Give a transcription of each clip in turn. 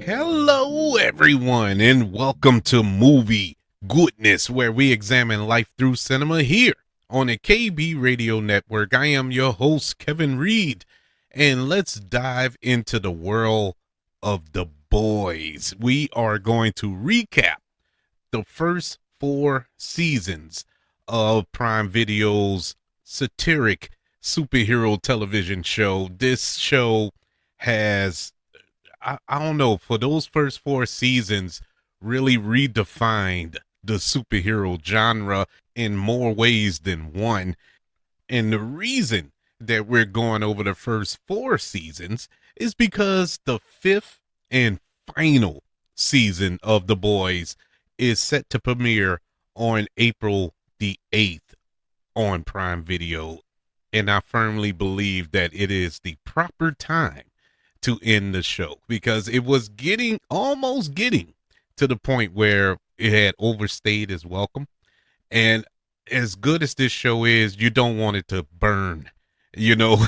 Hello, everyone, and welcome to Movie Goodness, where we examine life through cinema here on the KB Radio Network. I am your host, Kevin Reed, and let's dive into the world of The Boys. We are going to recap the first four seasons of Prime Video's satiric superhero television show. This show has I don't know, for those first four seasons, really redefined the superhero genre in more ways than one. And the reason that we're going over the first four seasons is because the fifth and final season of The Boys is set to premiere on April the 8th on Prime Video. And I firmly believe that it is the proper time to end the show because it was almost getting to the point where it had overstayed its welcome. And as good as this show is, you don't want it to burn, you know,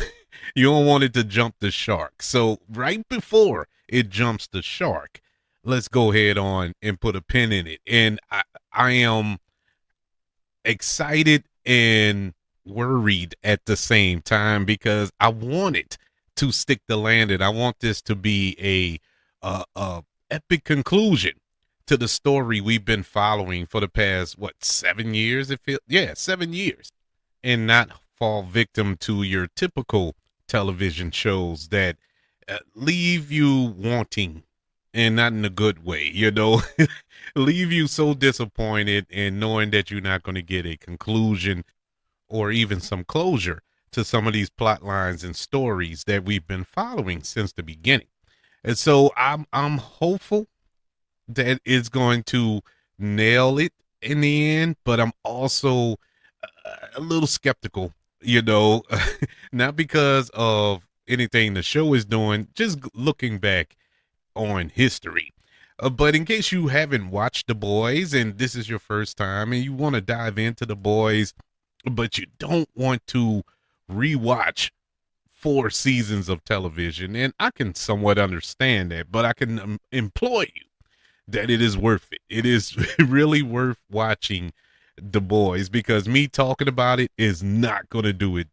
you don't want it to jump the shark. So right before it jumps the shark, let's go ahead on and put a pin in it. And I am excited and worried at the same time because I want it to stick the landing. I want this to be a epic conclusion to the story we've been following for the past 7 years. 7 years, and not fall victim to your typical television shows that leave you wanting, and not in a good way, leave you so disappointed and knowing that you're not going to get a conclusion or even some closure to some of these plot lines and stories that we've been following since the beginning. And so I'm hopeful that it's going to nail it in the end, but I'm also a little skeptical, not because of anything the show is doing, just looking back on history. But in case you haven't watched The Boys and this is your first time and you want to dive into The Boys, but you don't want to rewatch four seasons of television, and I can somewhat understand that, but I can implore you that it is worth it. It is really worth watching The Boys because me talking about it is not going to do it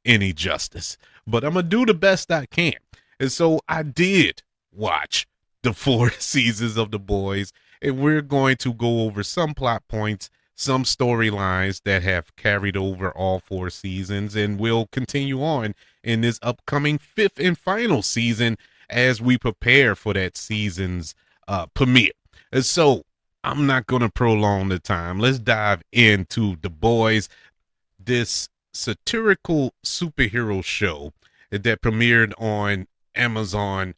any justice, but I'm going to do the best I can. And so I did watch the four seasons of The Boys, and we're going to go over some plot points, some storylines that have carried over all four seasons, and will continue on in this upcoming fifth and final season as we prepare for that season's premiere. And so I'm not going to prolong the time. Let's dive into The Boys, this satirical superhero show that premiered on Amazon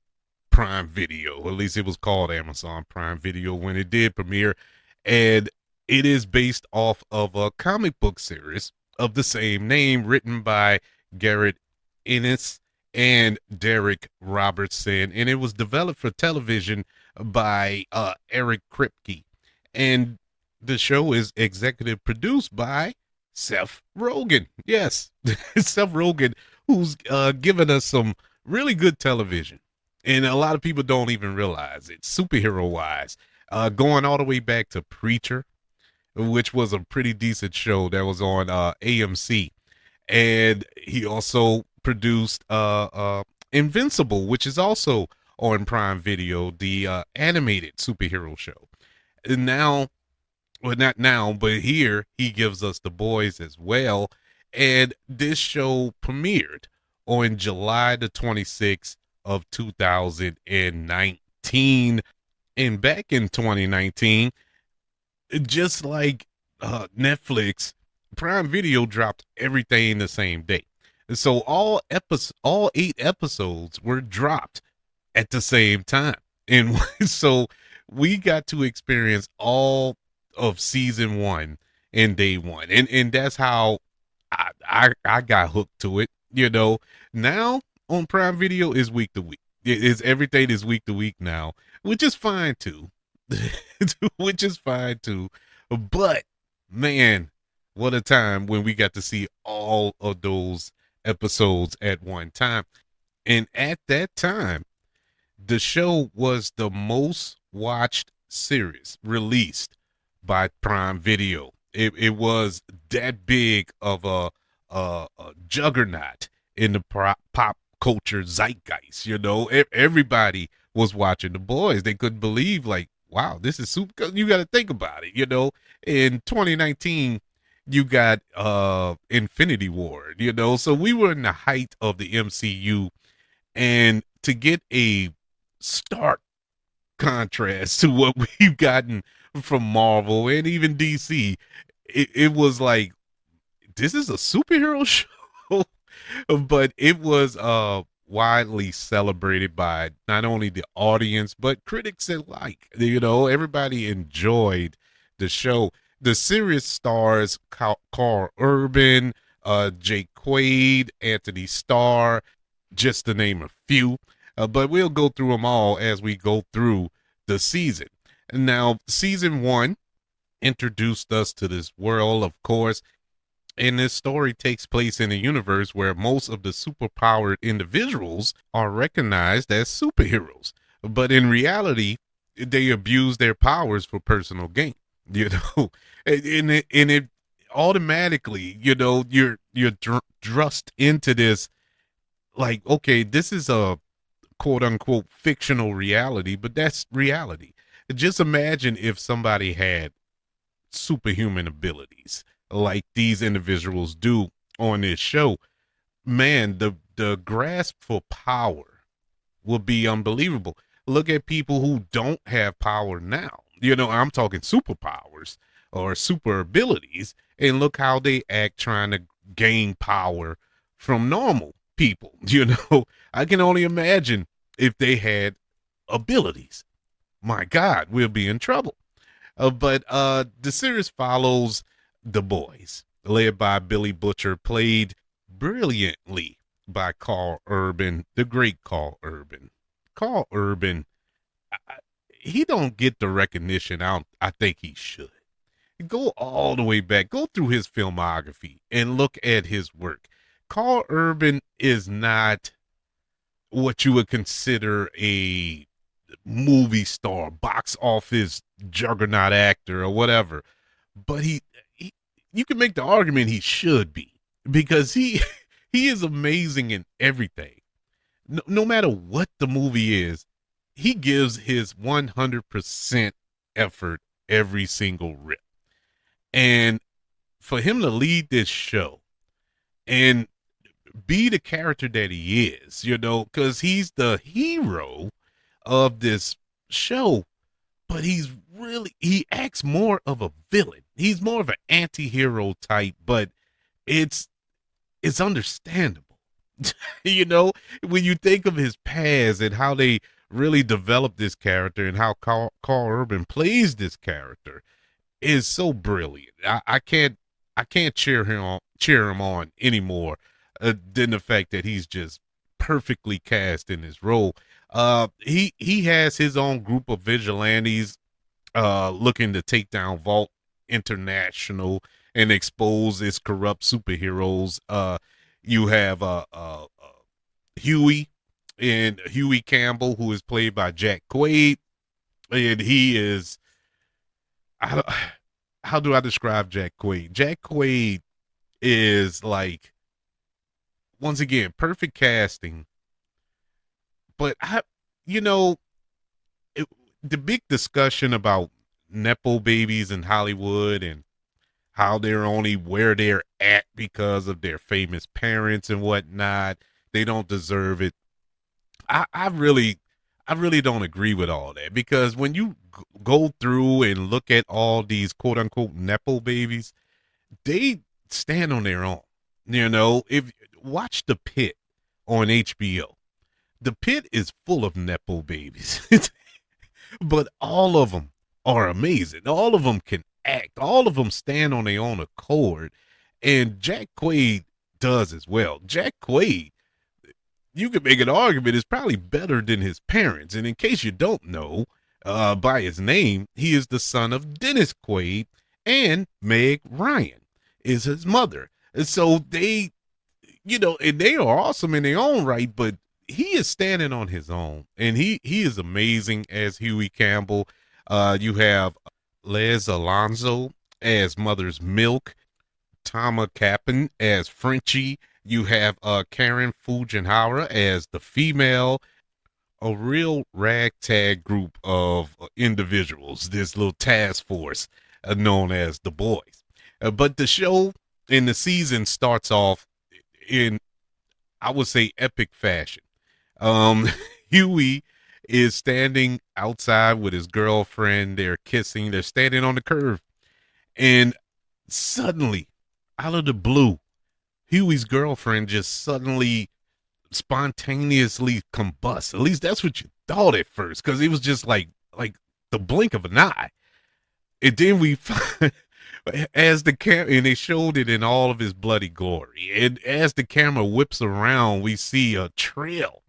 Prime Video. At least it was called Amazon Prime Video when it did premiere. And it is based off of a comic book series of the same name written by Garrett Ennis and Derek Robertson. And it was developed for television by Eric Kripke. And the show is executive produced by Seth Rogen. Yes, Seth Rogen, who's given us some really good television. And a lot of people don't even realize it, superhero-wise. Going all the way back to Preacher, which was a pretty decent show that was on AMC. And he also produced Invincible, which is also on Prime Video, the animated superhero show. And now, well, not now, but here he gives us The Boys as well. And this show premiered on July the 26th of 2019. And back in 2019, just like Netflix, Prime Video dropped everything the same day. And so all 8 episodes were dropped at the same time. And so we got to experience all of season 1 in day 1. And that's how I got hooked to it. Now on Prime Video is week to week. Everything is week to week now, which is fine too. Which is fine too. But man, what a time when we got to see all of those episodes at one time. And at that time, The show was the most watched series released by Prime Video. It was that big of a juggernaut in the pop culture zeitgeist. Everybody was watching The Boys. They couldn't believe, like, wow, this is super. 'Cause you got to think about it. In 2019, you got Infinity War. So we were in the height of the MCU, and to get a stark contrast to what we've gotten from Marvel and even DC, it was like, this is a superhero show. But it was widely celebrated by not only the audience but critics alike. Everybody enjoyed the show. The series stars Carl Urban, Jake Quaid, Anthony Starr, just to name a few. But we'll go through them all as we go through the season. Now, season one introduced us to this world, of course, and this story takes place in a universe where most of the superpowered individuals are recognized as superheroes. But in reality, they abuse their powers for personal gain. You know, and it automatically, you're thrust into this, like, okay, this is a quote unquote fictional reality, but that's reality. Just imagine if somebody had superhuman abilities like these individuals do on this show. Man, the grasp for power will be unbelievable. Look at people who don't have power now. I'm talking superpowers or super abilities, and look how they act trying to gain power from normal people. I can only imagine if they had abilities. My God, we'll be in trouble. But the series follows the boys, led by Billy Butcher, played brilliantly by Carl Urban, the great Carl Urban. Carl Urban, he don't get the recognition I think he should. Go all the way back, go through his filmography and look at his work. Carl Urban is not what you would consider a movie star, box office juggernaut actor or whatever. But he you can make the argument he should be, because he he is amazing in everything. No matter what the movie is, he gives his 100% effort every single rip. And for him to lead this show and be the character that he is, because he's the hero of this show, but he acts more of a villain. He's more of an anti-hero type, but it's understandable. When you think of his past and how they really developed this character and how Carl Urban plays this character is so brilliant. I can't cheer him on anymore than the fact that he's just perfectly cast in his role. He has his own group of vigilantes looking to take down Vought International and expose its corrupt superheroes. You have Hughie, and Hughie Campbell, who is played by Jack Quaid, and he is, how, how do I describe Jack Quaid? Jack Quaid is like, once again, perfect casting, but you know, it, the big discussion about nepo babies in Hollywood and how they're only where they're at because of their famous parents and whatnot. They don't deserve it. I really don't agree with all that, because when you go through and look at all these quote unquote nepo babies, they stand on their own. If watch The Pit on HBO, The Pit is full of nepo babies, but all of them are amazing. All of them can act. All of them stand on their own accord, and Jack Quaid does as well. Jack Quaid, you could make an argument, is probably better than his parents. And in case you don't know, by his name, he is the son of Dennis Quaid, and Meg Ryan is his mother. And so they, and they are awesome in their own right, but he is standing on his own, and he is amazing as Hughie Campbell. You have Les Alonso as Mother's Milk, Tama Capon as Frenchie. You have Karen Fujinhara as the female. A real ragtag group of individuals. This little task force known as the Boys. But the show in the season starts off in, I would say, epic fashion. Um, Huey is standing outside with his girlfriend. They're kissing. They're standing on the curb. And suddenly, out of the blue, Huey's girlfriend just suddenly spontaneously combusts. At least that's what you thought at first, because it was just like the blink of an eye. And then we find, as the camera, and they showed it in all of his bloody glory. And as the camera whips around, we see a trail,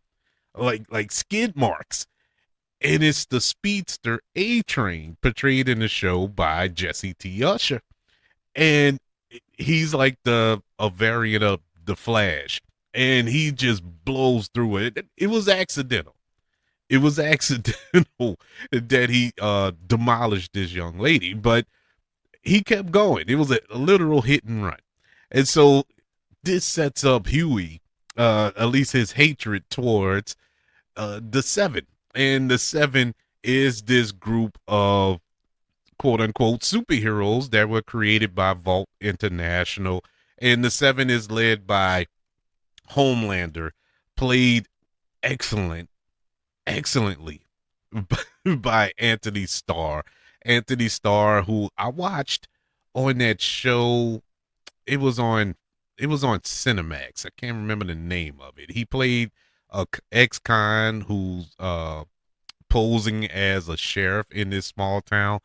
like skid marks, and it's the speedster A Train portrayed in the show by Jesse T. Usher, and he's like a variant of the Flash, and he just blows through it. It was accidental. It was accidental that he demolished this young lady, but he kept going. It was a literal hit and run. And so this sets up Huey, at least his hatred towards the Seven. And the Seven is this group of quote unquote superheroes that were created by Vought International. And the Seven is led by Homelander, played excellently by Anthony Starr. Anthony Starr, who I watched on that show. It was on Cinemax. I can't remember the name of it. He played a ex-con who's posing as a sheriff in this small town.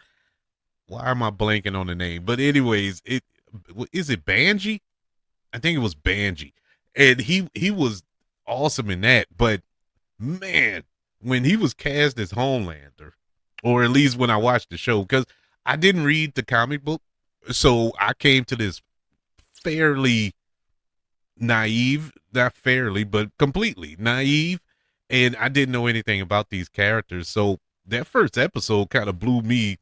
Why am I blanking on the name? But anyways, is it Banji? I think it was Banji, and he was awesome in that. But man, when he was cast as Homelander, or at least when I watched the show, because I didn't read the comic book, so I came to this fairly naive, not fairly, but completely naive, and I didn't know anything about these characters. So that first episode kind of blew me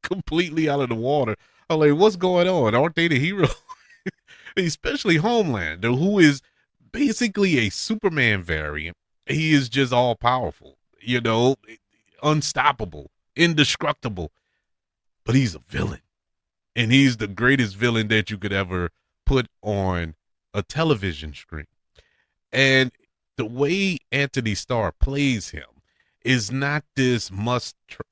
completely out of the water. I'm like, what's going on? Aren't they the hero? Especially Homelander, who is basically a Superman variant. He is just all powerful, unstoppable, indestructible, but he's a villain. And he's the greatest villain that you could ever put on a television screen. And the way Anthony Starr plays him is not this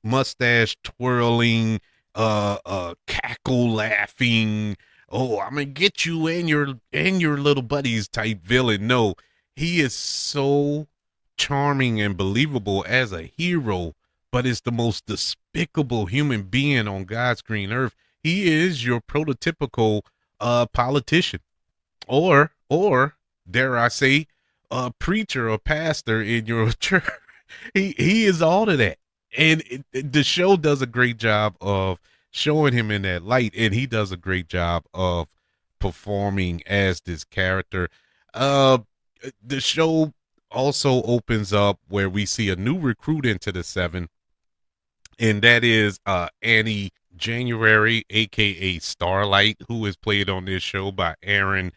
mustache twirling, cackle laughing, oh, I'm gonna get you and your little buddies type villain. No, he is so charming and believable as a hero, but is the most despicable human being on God's green earth. He is your prototypical politician, or dare I say, a preacher or pastor in your church. He is all of that, and the show does a great job of showing him in that light, and he does a great job of performing as this character. Uh, the show also opens up where we see a new recruit into the Seven, and that is Annie January, aka Starlight, who is played on this show by Aaron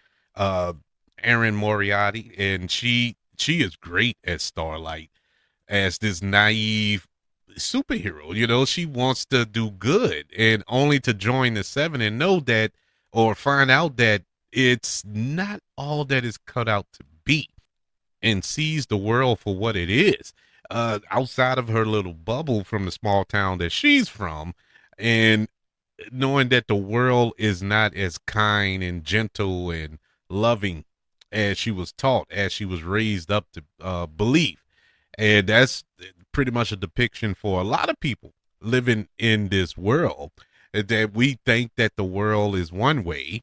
Moriarty, and she is great as Starlight, as this naive superhero. She wants to do good, and only to join the Seven and know that, or find out that it's not all that is cut out to be, and sees the world for what it is, outside of her little bubble from the small town that she's from, and knowing that the world is not as kind and gentle and loving as she was taught, as she was raised up to believe. And that's pretty much a depiction for a lot of people living in this world, that we think that the world is one way,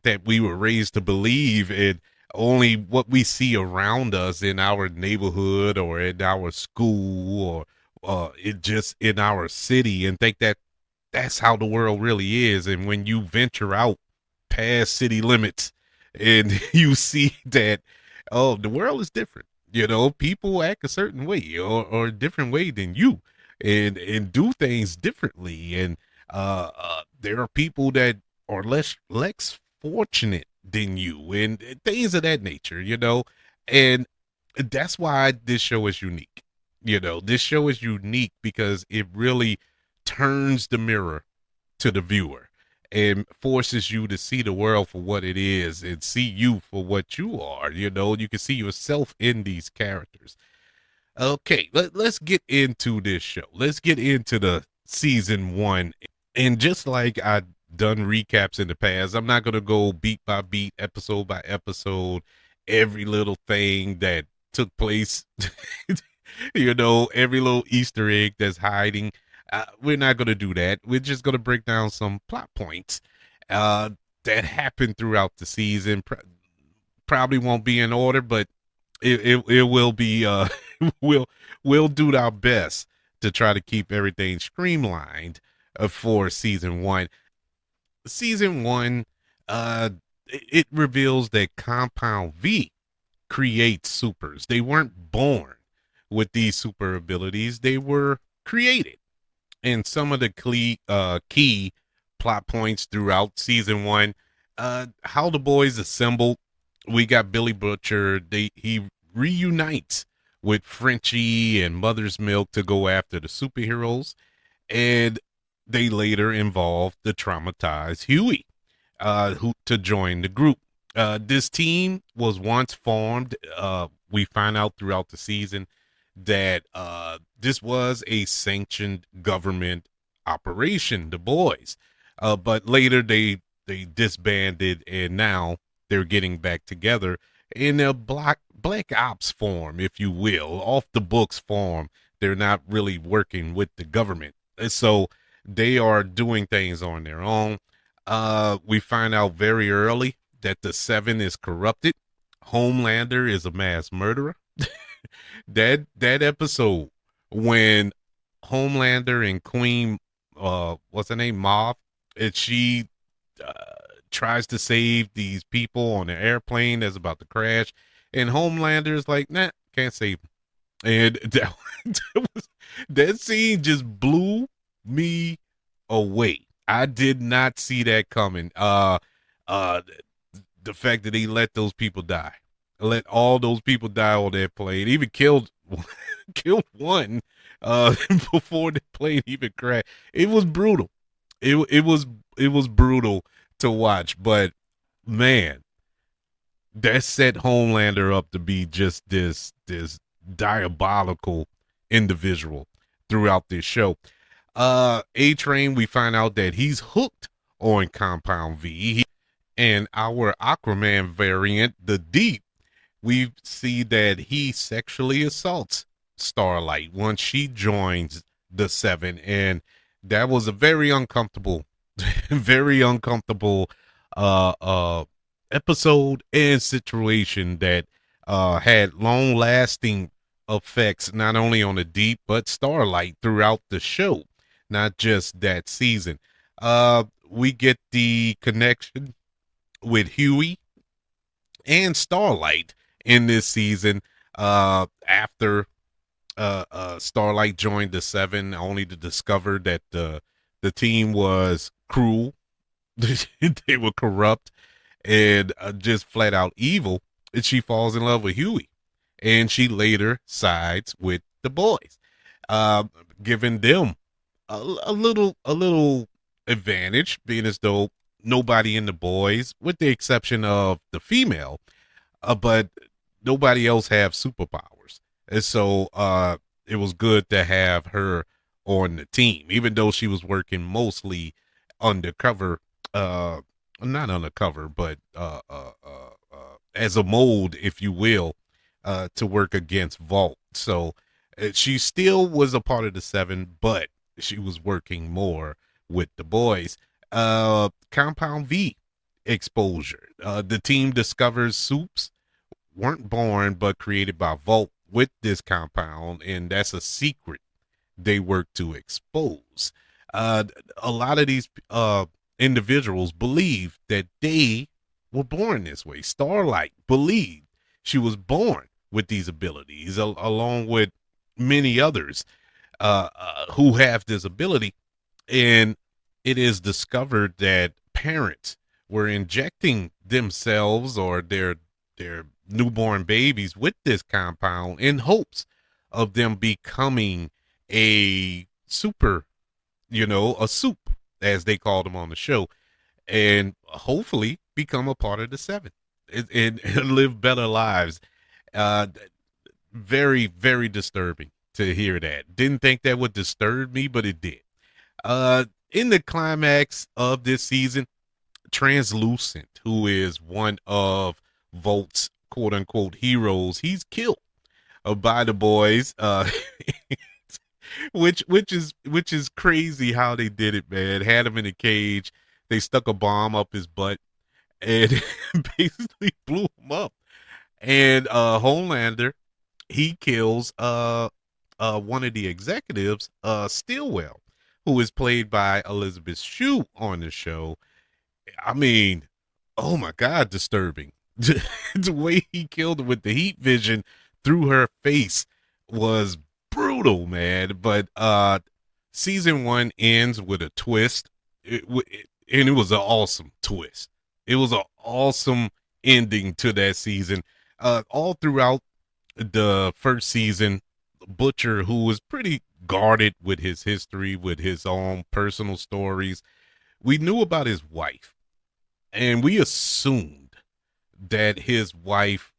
that we were raised to believe in only what we see around us in our neighborhood or in our school, or it just in our city, and think that that's how the world really is. And when you venture out past city limits and you see that, oh, the world is different. People act a certain way or a different way than you, and do things differently. And there are people that are less fortunate than you, and things of that nature. And that's why this show is unique. This show is unique because it really turns the mirror to the viewer and forces you to see the world for what it is and see you for what you are. You can see yourself in these characters. Okay, let's get into this show. Let's get into the season one. And just like I've done recaps in the past, I'm not going to go beat by beat, episode by episode, every little thing that took place, every little Easter egg that's hiding. We're not going to do that. We're just going to break down some plot points uh, that happened throughout the season. Probably won't be in order, but it will be. We'll we'll do our best to try to keep everything streamlined for season one. Season one, it reveals that Compound V creates supers. They weren't born with these super abilities; they were created. And some of the key plot points throughout season one, how the boys assembled. We got Billy Butcher. He reunites with Frenchie and Mother's Milk to go after the superheroes, and they later involve the traumatized Hughie, who to join the group. This team was once formed. We find out throughout the season that this was a sanctioned government operation, the boys. But later they disbanded, and now they're getting back together in a black ops form, if you will, off the books form. They're not really working with the government, and so they are doing things on their own. We find out very early that the Seven is corrupted. Homelander is a mass murderer. That episode when Homelander and Queen, what's her name, Maeve, and she uh, tries to save these people on an airplane that's about to crash, and Homelander is like, nah, can't save them. And that scene just blew me away. I did not see that coming. Uh, the fact that he let those people die, let all those people die on that plane, even killed killed one before the plane even crashed. It was brutal. It was brutal to watch, but man, that set Homelander up to be just this diabolical individual throughout this show. A Train, we find out that he's hooked on Compound V. And our Aquaman variant, the Deep, we see that he sexually assaults Starlight once she joins the Seven, and that was a very uncomfortable, very uncomfortable uh uh episode and situation that had long lasting effects not only on the Deep but Starlight throughout the show, not just that season. We get the connection with Hughie and Starlight in this season. After Starlight joined the Seven, only to discover that the team was cruel, they were corrupt, and just flat out evil. And she falls in love with Hughie, and she later sides with the boys, uh, giving them a little advantage, being as though nobody in the boys, with the exception of the female, but nobody else have superpowers. And so it was good to have her on the team, even though she was working mostly undercover, uh, not undercover, but as a mold, if you will, to work against Vought. So she still was a part of the Seven, but she was working more with the boys. Compound V exposure. The team discovers soups weren't born but created by Vought with this compound, and that's a secret they work to expose. Uh, a lot of these individuals believe that they were born this way. Starlight believed she was born with these abilities, along with many others who have this ability. And it is discovered that parents were injecting themselves or their newborn babies with this compound in hopes of them becoming a super, a soup, as they called them on the show, and hopefully become a part of the seven and live better lives. Uh, Very, very disturbing to hear that. Didn't think that would disturb me, but it did. In the climax of this season, Translucent, who is one of Vaught's quote unquote heroes, he's killed by the boys. Which is crazy how they did it, man. Had him in a cage. They stuck a bomb up his butt and basically blew him up. And Homelander, he kills one of the executives, Stillwell, who is played by Elizabeth Shue on the show. I mean, oh my God, disturbing. The way he killed her with the heat vision through her face was brutal, man. But season one ends with a twist. And it was an awesome twist. It was an awesome ending to that season. All throughout the first season, Butcher, who was pretty guarded with his history, with his own personal stories, we knew about his wife, and we assumed that his wife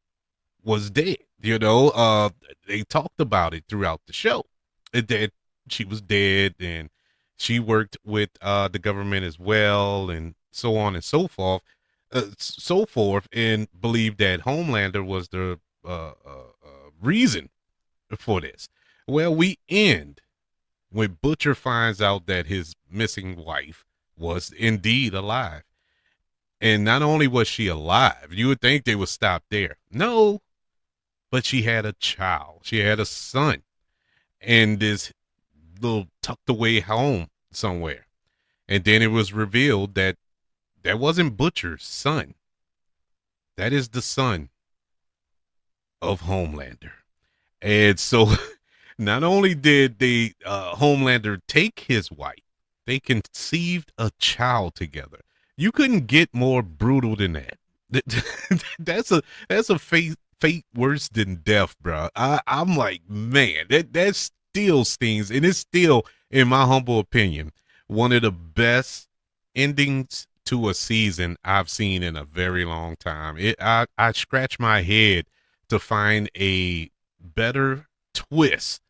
was dead. They talked about it throughout the show, that she was dead, and she worked with the government as well, and so on and so forth, and believed that Homelander was the reason for this. Well, we end when Butcher finds out that his missing wife was indeed alive. And not only was she alive, you would think they would stop there. No, but she had a child. She had a son in this little tucked away home somewhere. And then it was revealed that that wasn't Butcher's son. That is the son of Homelander. And so not only did the Homelander take his wife, they conceived a child together. You couldn't get more brutal than that. That's a fate worse than death, bro. I'm like, man, that still stings, and it's still, in my humble opinion, one of the best endings to a season I've seen in a very long time. I scratch my head to find a better twist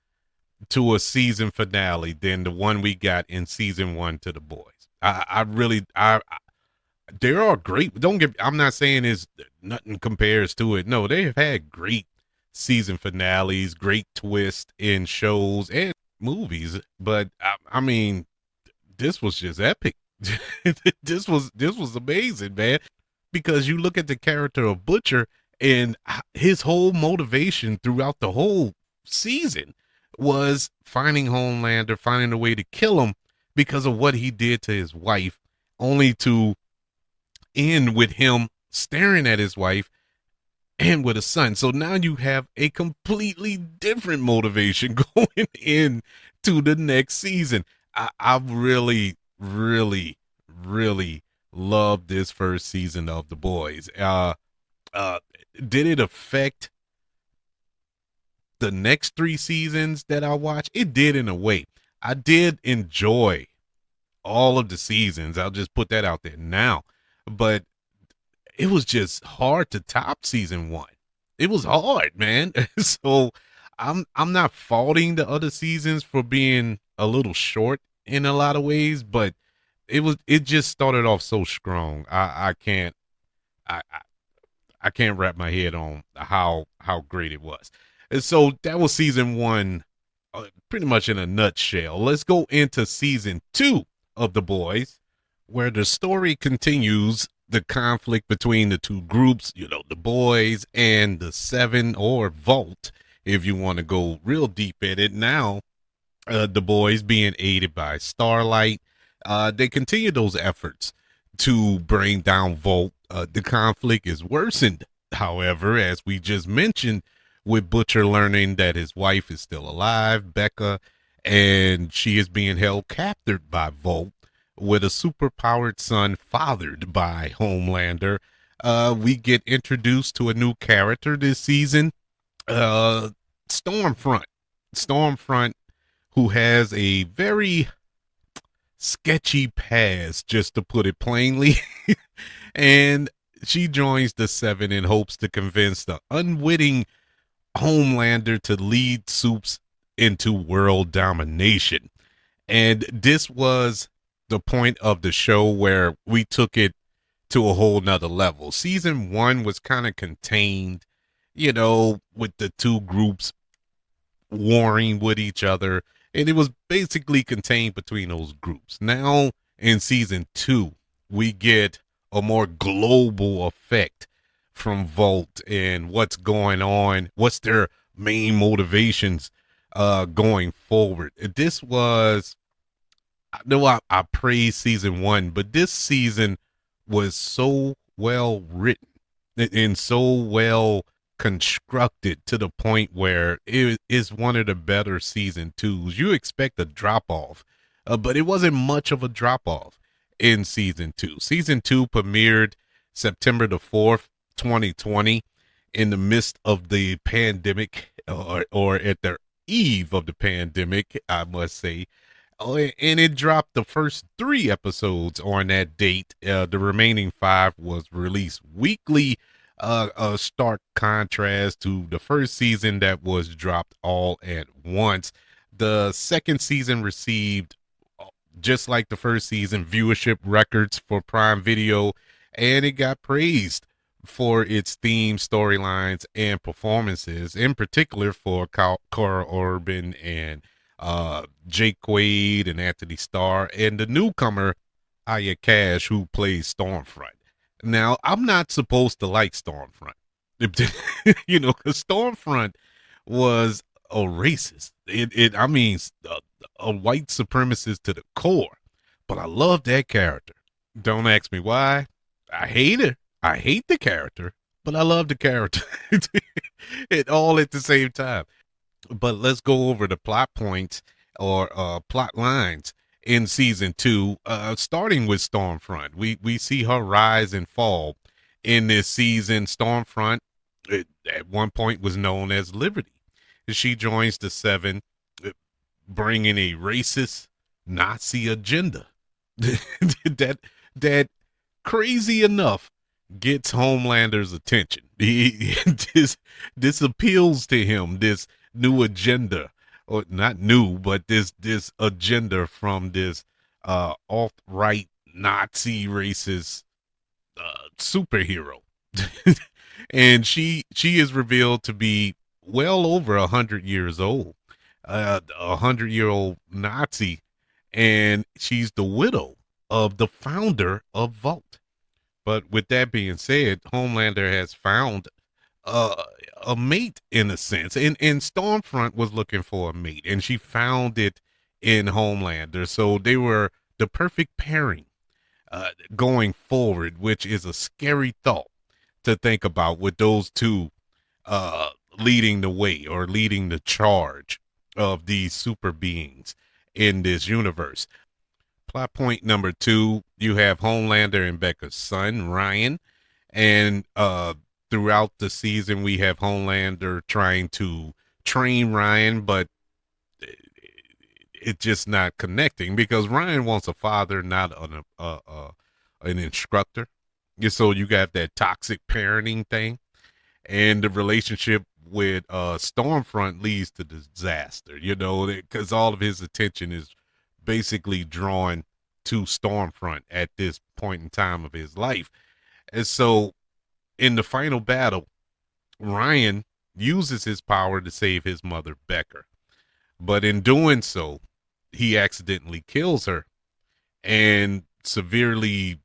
to a season finale than the one we got in season one to the boys. I really, they are great. I'm not saying it's nothing compares to it. No, they have had great season finales, great twists in shows and movies. But I mean, this was just epic. This was amazing, man. Because you look at the character of Butcher and his whole motivation throughout the whole season was finding Homelander, finding a way to kill him because of what he did to his wife, only to end with him staring at his wife and with a son. So now you have a completely different motivation going into the next season. I really, really, really loved this first season of The Boys. Did it affect the next three seasons that I watched? It did, in a way. I did enjoy all of the seasons. I'll just put that out there now. But it was just hard to top season one. It was hard, man. So I'm not faulting the other seasons for being a little short in a lot of ways, but it just started off so strong. I can't I can't wrap my head on how great it was. And so that was season one, pretty much in a nutshell. Let's go into season two of The Boys, where the story continues the conflict between the two groups, the boys and the seven, or Vought, if you want to go real deep in it. Now, the boys being aided by Starlight, they continue those efforts to bring down Vought. The conflict is worsened, however, as we just mentioned, with Butcher learning that his wife is still alive, Becca, and she is being held captive by Vought with a superpowered son fathered by Homelander. We get introduced to a new character this season, uh, Stormfront. Stormfront, who has a very sketchy past, just to put it plainly. And she joins the Seven in hopes to convince the unwitting Homelander to lead Supes into world domination. And this was the point of the show where we took it to a whole nother level. Season 1 was kind of contained, with the two groups warring with each other, and it was basically contained between those groups. Now in season 2, we get a more global effect from Vought and what's going on, what's their main motivations going forward. This was, I know I praised season 1, but this season was so well written and so well constructed to the point where it is one of the better season 2s. You expect a drop off, but it wasn't much of a drop off in season 2. Season 2 premiered September the 4th, 2020, in the midst of the pandemic, or at the eve of the pandemic, I must say. Oh, and it dropped the first 3 episodes on that date. The remaining 5 was released weekly, a stark contrast to the first season that was dropped all at once. The second season received, just like the first season, viewership records for Prime Video, and it got praised for its theme, storylines, and performances, in particular for Cora Urban and Jake Quaid and Anthony Starr, and the newcomer Aya Cash, who plays Stormfront. Now, I'm not supposed to like Stormfront, because Stormfront was a racist. I mean, a white supremacist to the core. But I love that character. Don't ask me why. I hate her. I hate the character, but I love the character. It all at the same time. But let's go over the plot points, or plot lines in season 2, starting with Stormfront. We see her rise and fall in this season. Stormfront, at one point, was known as Liberty. She joins the Seven, bringing a racist Nazi agenda that crazy enough gets Homelander's attention. This appeals to him, this new agenda, or not new, but this agenda from this alt-right Nazi racist superhero. And she is revealed to be well over 100 years old, a 100-year-old Nazi, and she's the widow of the founder of Vought. But with that being said, Homelander has found a mate, in a sense, and Stormfront was looking for a mate, and she found it in Homelander. So they were the perfect pairing going forward, which is a scary thought to think about, with those two leading the way, or leading the charge of these super beings in this universe. Plot point number 2, you have Homelander and Becca's son, Ryan, and throughout the season, we have Homelander trying to train Ryan, but it's just not connecting, because Ryan wants a father, not an instructor. So you got that toxic parenting thing, and the relationship with Stormfront leads to disaster, because all of his attention is basically drawn to Stormfront at this point in time of his life. And so in the final battle, Ryan uses his power to save his mother, Becca. But in doing so, he accidentally kills her and severely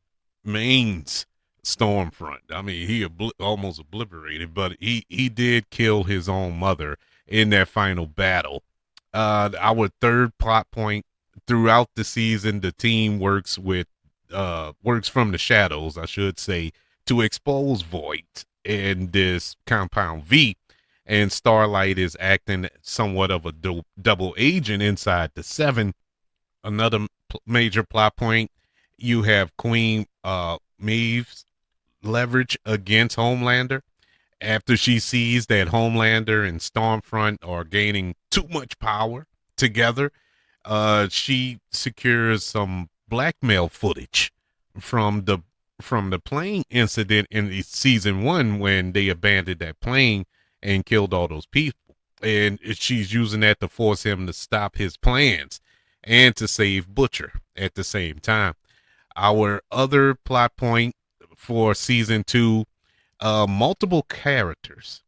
maims Stormfront. I mean, he almost obliterated, but he did kill his own mother in that final battle. Our third plot point: throughout the season, the team works from the shadows, I should say, to expose Vought and this Compound V, and Starlight is acting somewhat of a double agent inside the Seven. Another major plot point: you have Queen Maeve's leverage against Homelander after she sees that Homelander and Stormfront are gaining too much power together. She secures some blackmail footage from the plane incident in season one when they abandoned that plane and killed all those people. And she's using that to force him to stop his plans and to save Butcher at the same time. Our other plot point for season two: multiple characters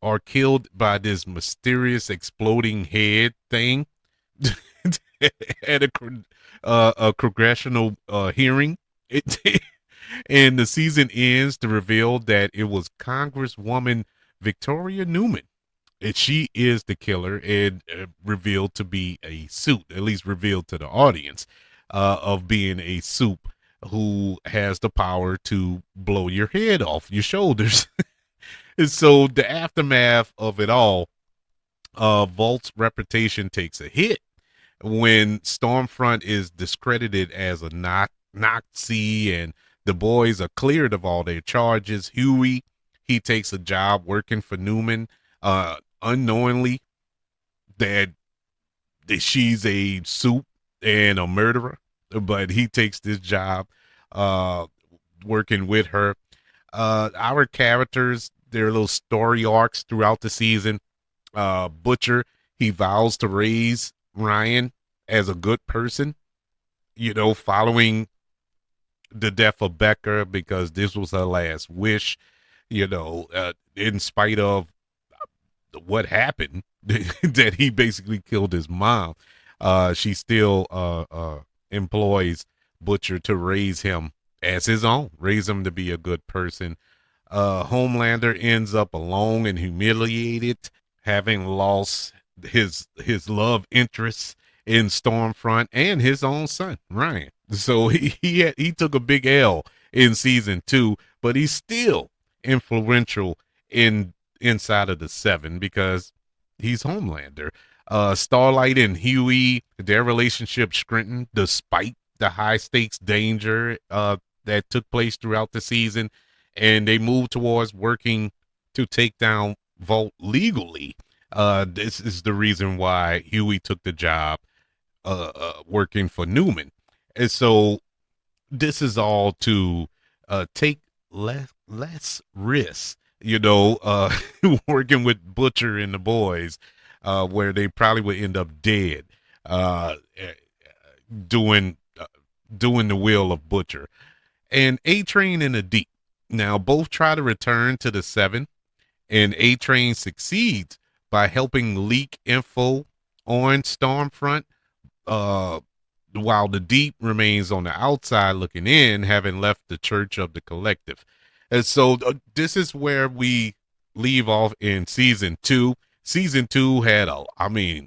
are killed by this mysterious exploding head thing at a congressional hearing. It, and the season ends to reveal that it was Congresswoman Victoria Newman. And she is the killer, and revealed to be a suit, at least revealed to the audience, of being a soup who has the power to blow your head off your shoulders. And so the aftermath of it all, Vault's reputation takes a hit when Stormfront is discredited as a Nazi, and the boys are cleared of all their charges. Hughie, he takes a job working for Newman, unknowingly that she's a soup and a murderer, but he takes this job working with her. Our characters, their little story arcs throughout the season. Butcher, he vows to raise Ryan as a good person, following the death of Becca, because this was her last wish, in spite of what happened, that he basically killed his mom. She still employs Butcher to raise him as his own, raise him to be a good person. Homelander ends up alone and humiliated, having lost his love interests in Stormfront and his own son Ryan. So he took a big L in season two, but he's still influential inside of the Seven because he's Homelander. Starlight and Hughie, their relationship strengthened despite the high stakes danger that took place throughout the season, and they moved towards working to take down Vought legally. This is the reason why Hughie took the job working for Newman. And so this is all to take less risks, working with Butcher and the boys, where they probably would end up dead, doing the will of Butcher. And A-Train and the Deep now both try to return to the Seven, and A-Train succeeds by helping leak info on Stormfront, while the Deep remains on the outside looking in, having left the Church of the Collective. And so this is where we leave off in season two. Season two had a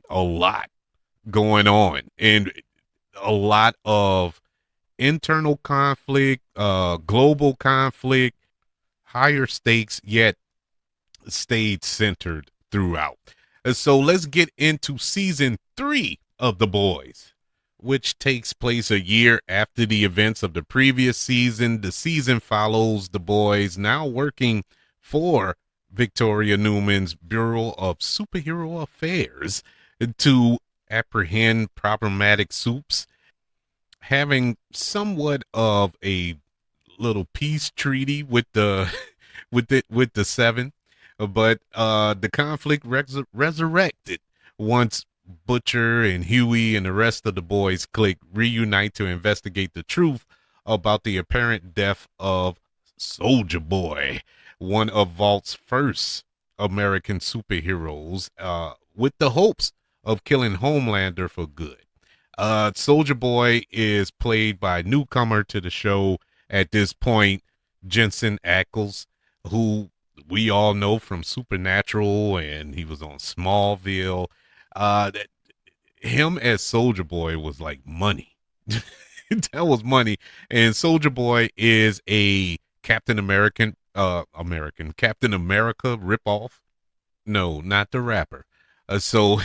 lot going on, and a lot of internal conflict, global conflict, higher stakes, yet stayed centered throughout. And so let's get into season three of The Boys, which takes place a year after the events of the previous season. The season follows the boys now working for Victoria Newman's Bureau of Superhero Affairs to apprehend problematic soups, having somewhat of a little peace treaty with the with the Seven, but the conflict resurrected once Butcher and Hughie and the rest of the boys clique reunite to investigate the truth about the apparent death of Soldier Boy, one of Vault's first American superheroes, with the hopes of killing Homelander for good. Soldier Boy is played by a newcomer to the show at this point, Jensen Ackles, who we all know from Supernatural, and he was on Smallville. Him as Soldier Boy was like money. That was money. And Soldier Boy is a Captain America ripoff. No, not the rapper. So,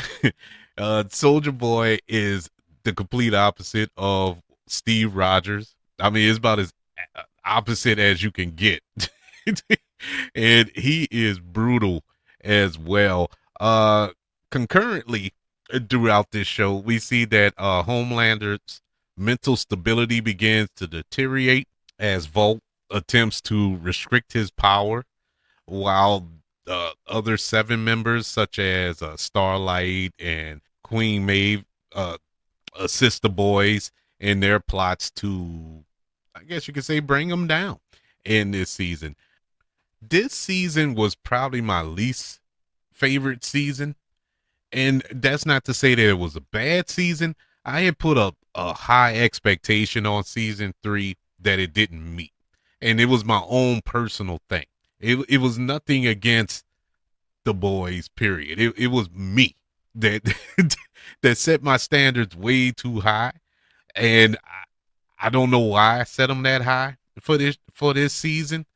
Soldier Boy is the complete opposite of Steve Rogers. I mean, it's about as opposite as you can get, and he is brutal as well. Concurrently, throughout this show, we see that Homelander's mental stability begins to deteriorate as Volt attempts to restrict his power, while other seven members, such as Starlight and Queen Maeve, uh, assist the boys in their plots to, I guess you could say, bring them down in this season. This season was probably my least favorite season. And that's not to say that it was a bad season. I had put a high expectation on season three that it didn't meet. And it was my own personal thing. It was nothing against the boys, period. It was me that that set my standards way too high. And I don't know why I set them that high for this season.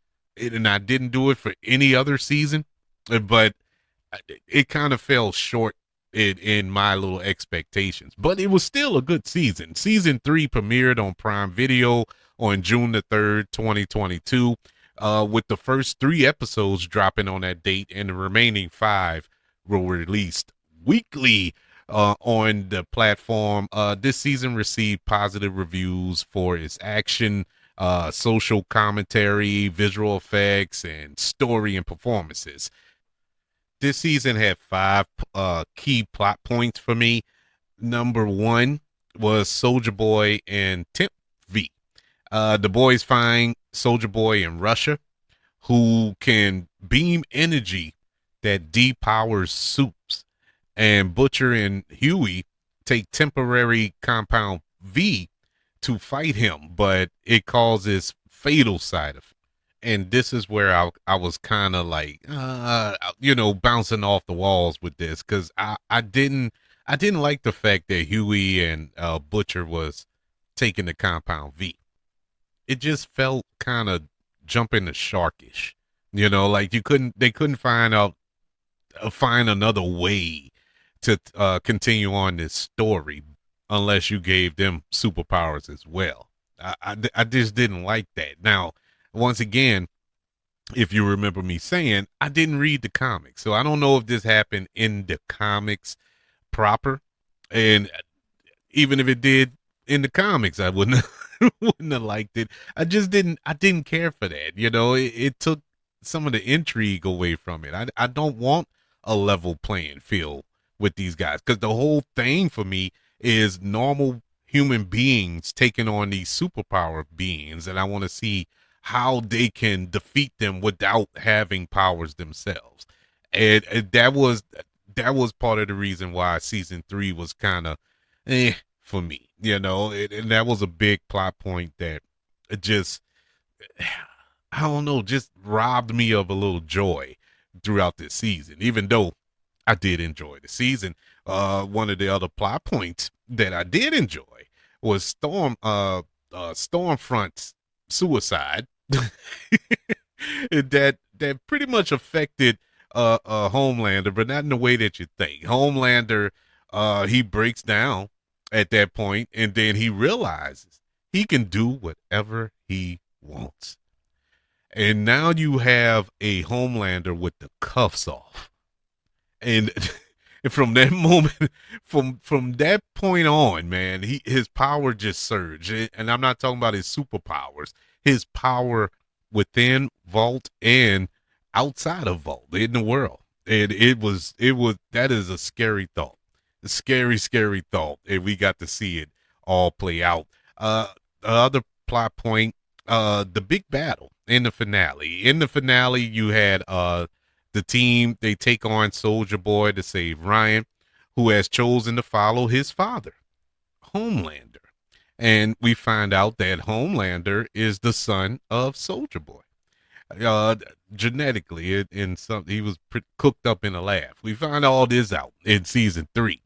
And I didn't do it for any other season. But it kind of fell short in my little expectations, but it was still a good season. Season three premiered on Prime Video on June the 3rd, 2022, with the first three episodes dropping on that date, and the remaining five were released weekly on the platform. This season received positive reviews for its action, social commentary, visual effects, and story and performances. This season had five key plot points for me. Number one was Soldier Boy and Temp V. The boys find Soldier Boy in Russia, who can beam energy that depowers soups, and Butcher and Hughie take temporary compound V to fight him, but it causes fatal side effects. And this is where I was kind of like bouncing off the walls with this, because I didn't like the fact that Huey and Butcher was taking the compound V. It just felt kind of jumping the sharkish, like they couldn't find another way to continue on this story unless you gave them superpowers as well. I just didn't like that. Now, once again, if you remember me saying, I didn't read the comics, so I don't know if this happened in the comics proper. And even if it did in the comics, I wouldn't wouldn't have liked it. I didn't care for that. It took some of the intrigue away from it. I don't want a level playing field with these guys, because the whole thing for me is normal human beings taking on these superpower beings, and I want to see how they can defeat them without having powers themselves. And that was part of the reason why season three was kind of for me, and that was a big plot point that just, I don't know, just robbed me of a little joy throughout this season, even though I did enjoy the season. One of the other plot points that I did enjoy was Stormfront's suicide. that pretty much affected Homelander, but not in the way that you think. Homelander, he breaks down at that point, and then he realizes he can do whatever he wants. And now you have a Homelander with the cuffs off. And from that moment, from that point on, man, his power just surged. And I'm not talking about his superpowers, his power within Vault and outside of Vault in the world. And it was that is a scary thought, a scary thought, and we got to see it all play out. The other plot point, the big battle in the finale. In the finale, you had the team, they take on Soldier Boy to save Ryan, who has chosen to follow his father, Homelander. And we find out that Homelander is the son of Soldier Boy. Uh, Genetically, in some, he was cooked up in a lab. We find all this out in season three,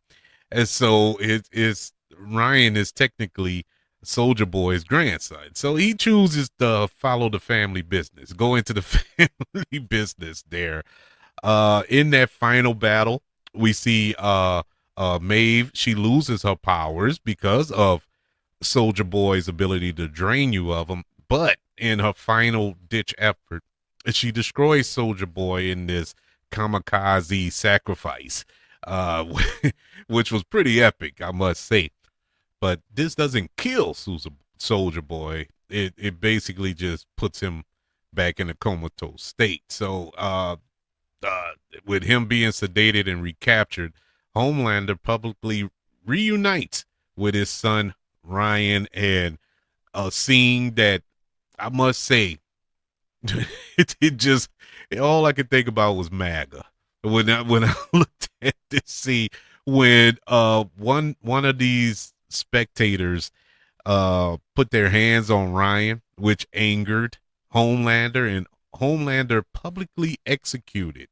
and so it is Ryan is technically Soldier Boy's grandson. So he chooses to follow the family business, go into the family business there, In that final battle, we see Maeve. She loses her powers because of Soldier Boy's ability to drain you of them. But in her final ditch effort, she destroys Soldier Boy in this kamikaze sacrifice, uh, which was pretty epic, I must say. But this doesn't kill Soldier Boy. It basically just puts him back in a comatose state. So uh, with him being sedated and recaptured, Homelander publicly reunites with his son Ryan, and a scene that I must say, it just all I could think about was MAGA. When I looked at this scene, when one of these spectators put their hands on Ryan, which angered Homelander, and Homelander publicly executed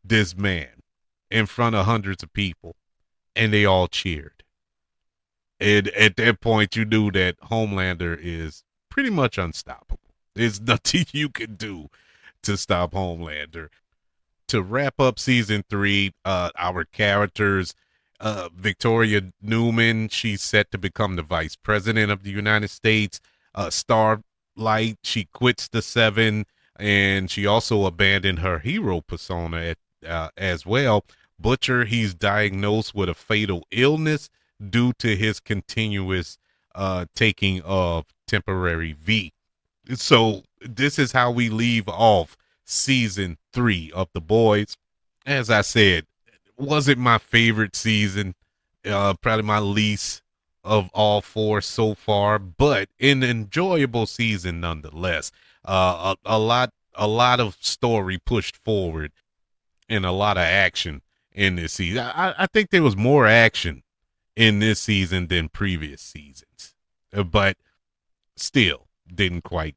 this man in front of hundreds of people, and they all cheered. And at that point, you knew that Homelander is pretty much unstoppable. There's nothing you can do to stop Homelander. To wrap up season 3, our characters, Victoria Newman, she's set to become the vice president of the United States. Starlight, she quits the Seven, and she also abandoned her hero persona as well. Butcher, he's diagnosed with a fatal illness due to his continuous taking of temporary V. So this is how we leave off season 3 of The Boys. As I said, wasn't my favorite season, probably my least of all 4 so far, but an enjoyable season nonetheless. A lot of story pushed forward and a lot of action in this season. I think there was more action in this season than previous seasons, but still didn't quite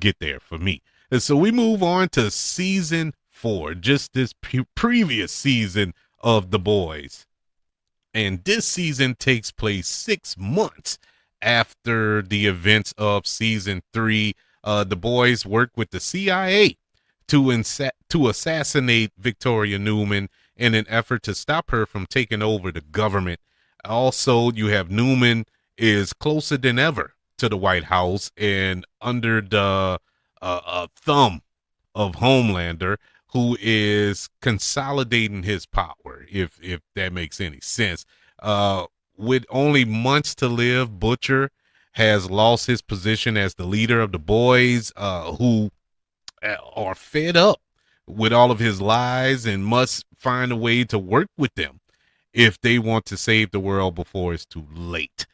get there for me. And so we move on to season 4, just this previous season of The Boys. And this season takes place 6 months after the events of season 3. The Boys work with the CIA to assassinate Victoria Newman in an effort to stop her from taking over the government. Also, you have Newman is closer than ever to the White House and under the thumb of Homelander, who is consolidating his power, if that makes any sense. With only months to live, Butcher has lost his position as the leader of the Boys, who are fed up with all of his lies and must find a way to work with them if they want to save the world before it's too late.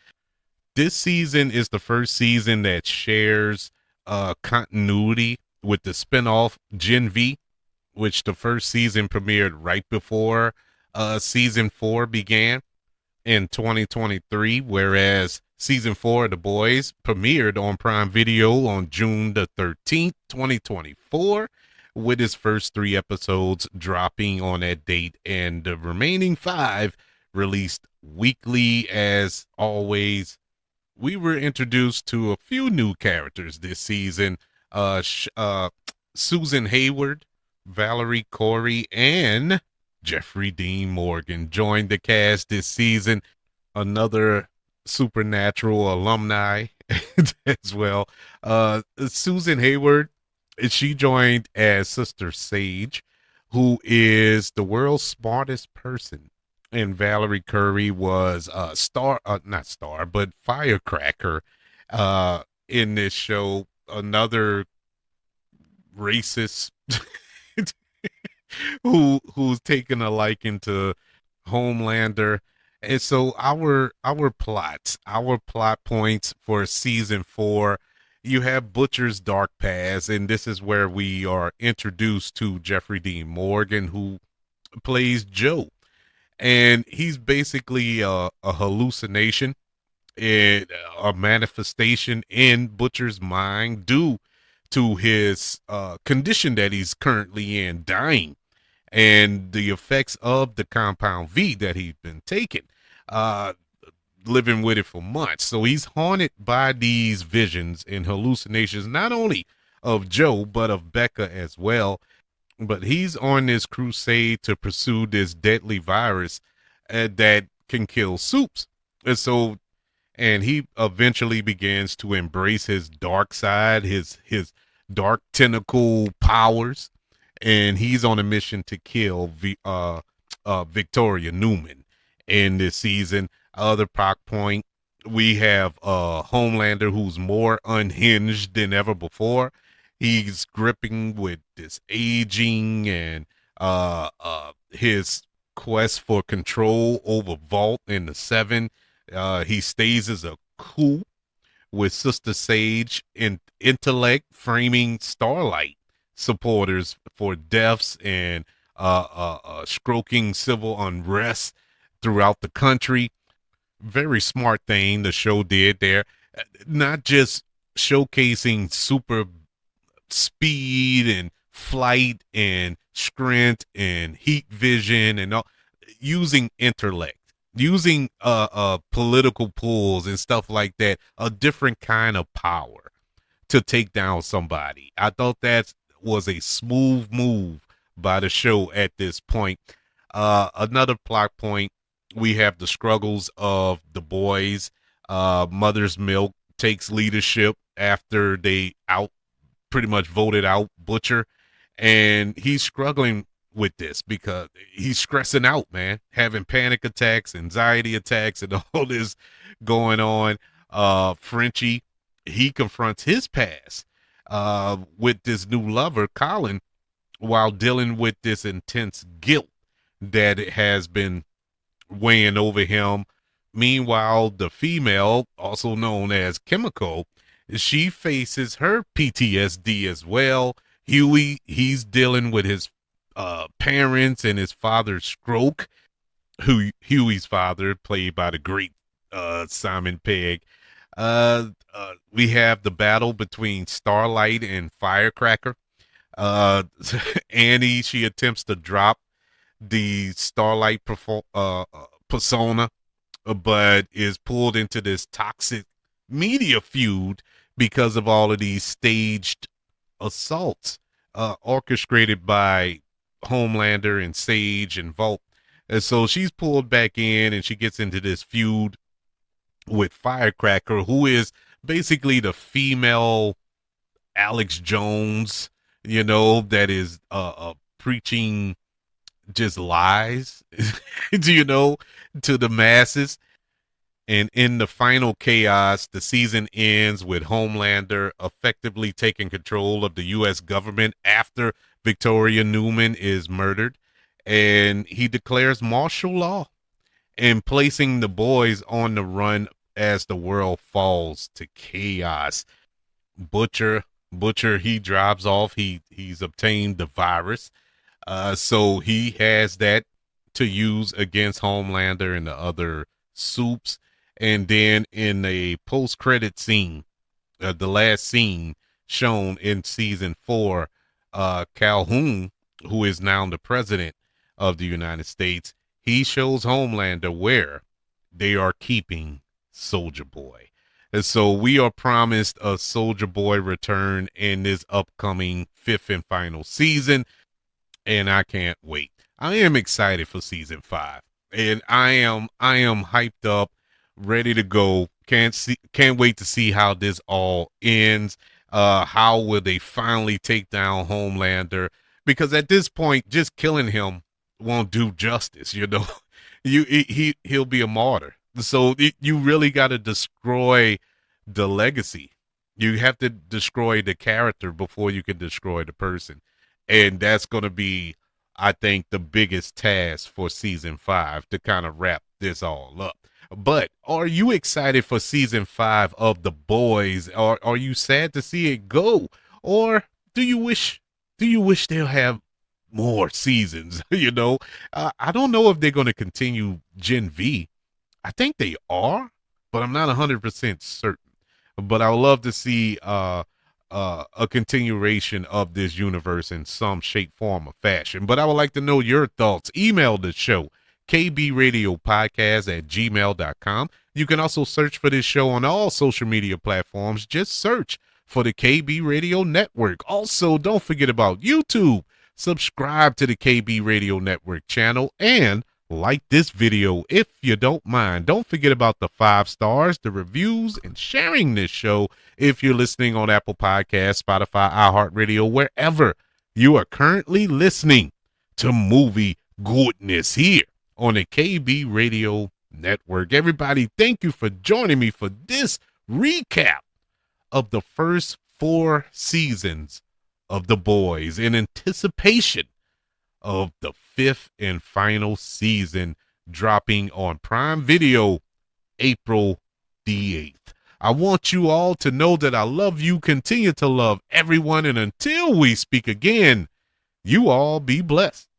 This season is the first season that shares continuity with the spinoff Gen V, which the first season premiered right before season 4 began in 2023, whereas season 4 of The Boys premiered on Prime Video on June the 13th, 2024, with its first 3 episodes dropping on that date, and the remaining 5 released weekly. As always, we were introduced to a few new characters this season. Susan Hayward, Valerie Corey, and Jeffrey Dean Morgan joined the cast this season. Another Supernatural alumni as well. Susan Hayward, she joined as Sister Sage, who is the world's smartest person. And Valerie Curry was not star, but firecracker in this show. Another racist who's taken a liking to Homelander. And so our plot points for season 4, you have Butcher's dark past, and this is where we are introduced to Jeffrey Dean Morgan, who plays Joe, and he's basically a hallucination, a manifestation in Butcher's mind due to his condition that he's currently in, dying, and the effects of the compound V that he's been taking, living with it for months. So he's haunted by these visions and hallucinations, not only of Joe, but of Becca as well. but he's on this crusade to pursue this deadly virus that can kill soups. And so, and he eventually begins to embrace his dark side, his dark tentacle powers, and he's on a mission to kill Victoria Newman in this season. Other plot point, we have Homelander, who's more unhinged than ever before. He's gripping with this aging and his quest for control over Vought and the Seven. He stays as a coup with Sister Sage in intellect framing Starlight supporters for deaths and stroking civil unrest throughout the country. Very smart thing the show did there. Not just showcasing super speed and flight and strength and heat vision and all, using intellect, using political pulls and stuff like that, a different kind of power to take down somebody. I thought that was a smooth move by the show at this point. Another plot point, we have the struggles of the boys. Mother's Milk takes leadership after they out pretty much voted out Butcher, and he's struggling with this because he's stressing out, man, having panic attacks, anxiety attacks, and all this going on. Frenchie, he confronts his past with this new lover, Colin, while dealing with this intense guilt that it has been weighing over him. Meanwhile, the female, also known as Chemical, she faces her PTSD as well. Hughie, he's dealing with his parents and his father's stroke. Hughie's father, played by the great Simon Pegg. We have the battle between Starlight and Firecracker. Uh, Annie, she attempts to drop the Starlight persona, but is pulled into this toxic media feud because of all of these staged assaults orchestrated by Homelander and Sage and Vought. And so she's pulled back in and she gets into this feud with Firecracker, who is basically the female Alex Jones, that is preaching just lies, to the masses. And in the final chaos, the season ends with Homelander effectively taking control of the U.S. government after Victoria Newman is murdered. And he declares martial law and placing the boys on the run as the world falls to chaos. Butcher, he drives off. He's obtained the virus. So he has that to use against Homelander and the other soups. And then in a post-credit scene, the last scene shown in season 4, Calhoun, who is now the president of the United States, he shows Homelander where they are keeping Soldier Boy. And so we are promised a Soldier Boy return in this upcoming 5th and final season, and I can't wait. I am excited for season 5, and I am hyped up, ready to go. Can't wait to see how this all ends. How will they finally take down Homelander? Because at this point, just killing him won't do justice. He'll be a martyr. So you really got to destroy the legacy. You have to destroy the character before you can destroy the person, and that's going to be, I think, the biggest task for season 5 to kind of wrap this all up. But are you excited for season 5 of The Boys? Or are you sad to see it go? Or do you wish they'll have more seasons? I don't know if they're going to continue Gen V. I think they are, but I'm not 100% certain. But I would love to see a continuation of this universe in some shape, form, or fashion. But I would like to know your thoughts. Email the show, kbradiopodcast@gmail.com. You can also search for this show on all social media platforms. Just search for the KB Radio Network. Also, don't forget about YouTube. subscribe to the KB Radio Network channel, and like this video if you don't mind. Don't forget about the 5 stars, the reviews, and sharing this show if you're listening on Apple Podcasts, Spotify, iHeartRadio, wherever you are currently listening to Movie Goodness here on the KB Radio Network. Everybody, thank you for joining me for this recap of the first 4 seasons of The Boys in anticipation of the 5th and final season dropping on Prime Video April the 8th. I want you all to know that I love you, continue to love everyone, and until we speak again, you all be blessed.